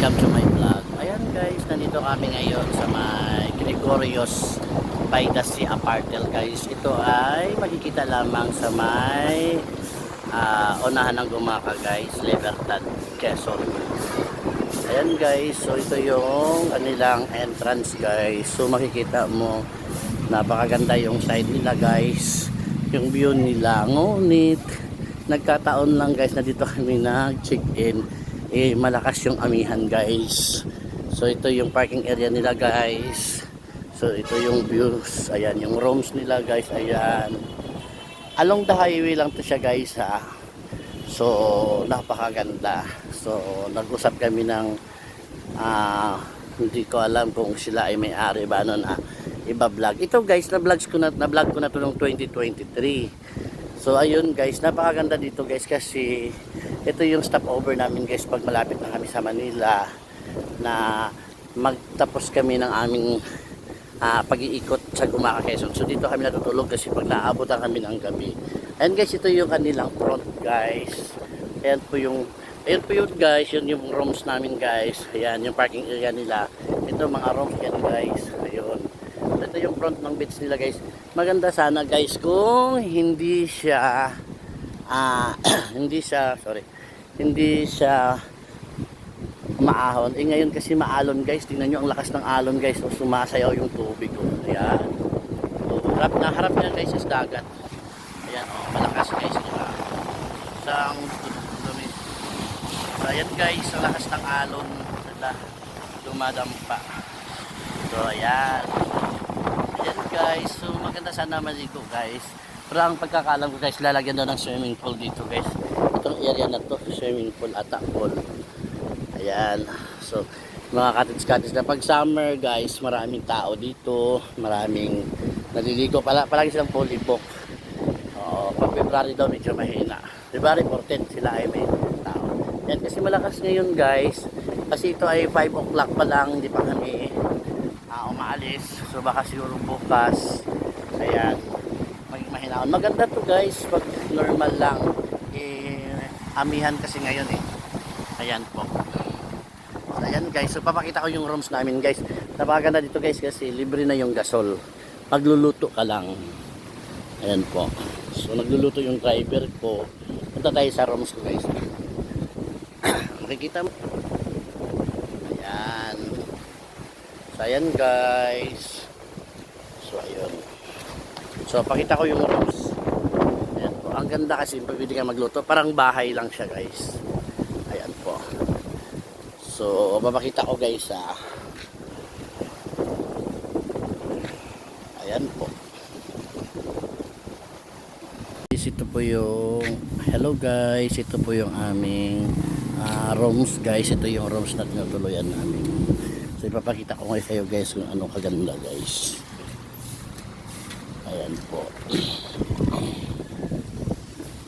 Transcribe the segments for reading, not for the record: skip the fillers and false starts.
welcome to my vlog. Ayan guys, nandito kami ngayon sa may Gregorios by the Sea Apartel guys. Ito ay makikita lamang sa may unahan ng Gumaka guys, Libertad, Quezon. Ayan guys, so ito yung kanilang entrance guys. So makikita mo, napakaganda yung side nila guys. Yung view nila, ngunit nagkataon lang guys na dito kami nag-check-in. Malakas yung amihan guys. So ito yung parking area nila guys. So ito yung views. Ayan yung rooms nila guys. Ayan. Along the highway lang to siya guys ha. So napakaganda. So nag-usap kami ng hindi ko alam kung sila ay may-ari ba nun iba-vlog. Ito guys, na-vlog ko na to noong 2023. So ayun guys, napakaganda dito guys kasi ito yung stopover namin guys pag malapit na kami sa Manila na magtapos kami ng aming pag-iikot sa Gumaka, Quezon. So dito kami natutulog kasi pag naabutan kami ng gabi. Ayan guys, ito yung kanilang front guys. Ayan po yun guys, yun yung rooms namin guys. Ayan yung parking area nila. Ito mga rooms yan guys. Ayun. Ito yung front ng beach nila guys. Maganda sana guys kung hindi siya hindi siya maahon. Ngayon kasi maalon guys. Tingnan nyo ang lakas ng alon guys. So, sumasayaw yung tubig ko. Ayan. So, harap niya guys is dagat. Ayan malakas guys. Isang dumi. So, ayan guys, ang lakas ng alon dumadampa. So ayan. Ayan guys, so maganda sana maligo guys. Pero ang pagkakalam ko guys, lalagyan daw ng swimming pool dito guys. Itong area na to, swimming pool at pool. Ayan. So mga cottage na pag summer guys, maraming tao dito, maraming naliligo. Palagi silang fully book. Pag February daw medyo mahina. February 14 sila ay may tao. Yan kasi malakas ngayon guys. Kasi ito ay 5 o'clock pa lang, hindi pa kami umaalis. So baka siguro bukas. Ayan. Mahinaon. Maganda to guys pag normal lang. Amihan kasi ngayon Ayan po. So, ayan guys. So papakita ko yung rooms namin guys. Napakaganda dito guys kasi libre na yung gasol. Magluluto ka lang. Ayan po. So nagluluto yung driver ko. Punta tayo sa rooms ko guys. Makikita mo. Ayan. So ayan guys. So ayun. So pakita ko yung rooms. Ayan po. Ang ganda kasi pwede ka magluto. Parang bahay lang siya guys. Ayan po. So papakita ko guys Ayan po. Ito po yung hello guys. Ito po yung aming rooms guys. Ito yung rooms na tinutuluyan namin. So ipapakita ko ngayon kayo guys kung ano kaganda guys. Ayan po.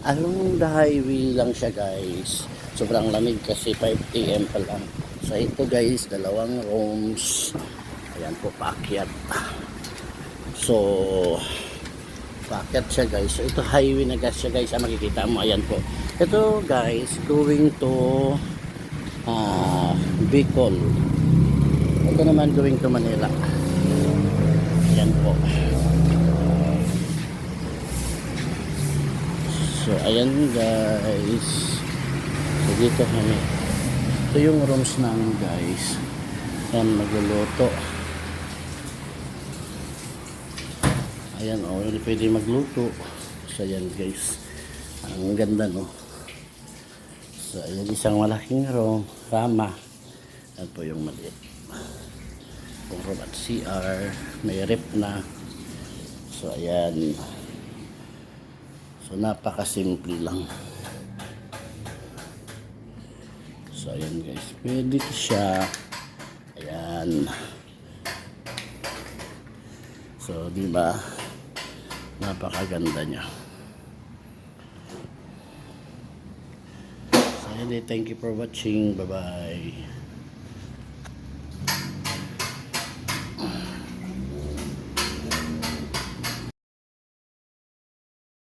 Along the highway lang siya guys. Sobrang lamig kasi 5 AM pa lang. So ito guys, dalawang rooms. Ayan po, paakyat. So paakyat siya guys. So ito highway na gas siya guys. Makikita mo, ayan po. Ito guys, going to Bicol. Ito naman going to Manila. Ayan po. So ayan guys. So dito kami. Ito yung rooms namin guys. Ayan, magluluto. Ayan pwede magluto. So ayan guys. Ang ganda no. So ayan isang malaking room. Rama. Ayan po yung maliit. Room at CR. May rep na. So ayan. So napakasimple lang. So ayan guys. Pwede siya. Ayan. So diba? Napakaganda niya. So ayan, thank you for watching. Bye bye.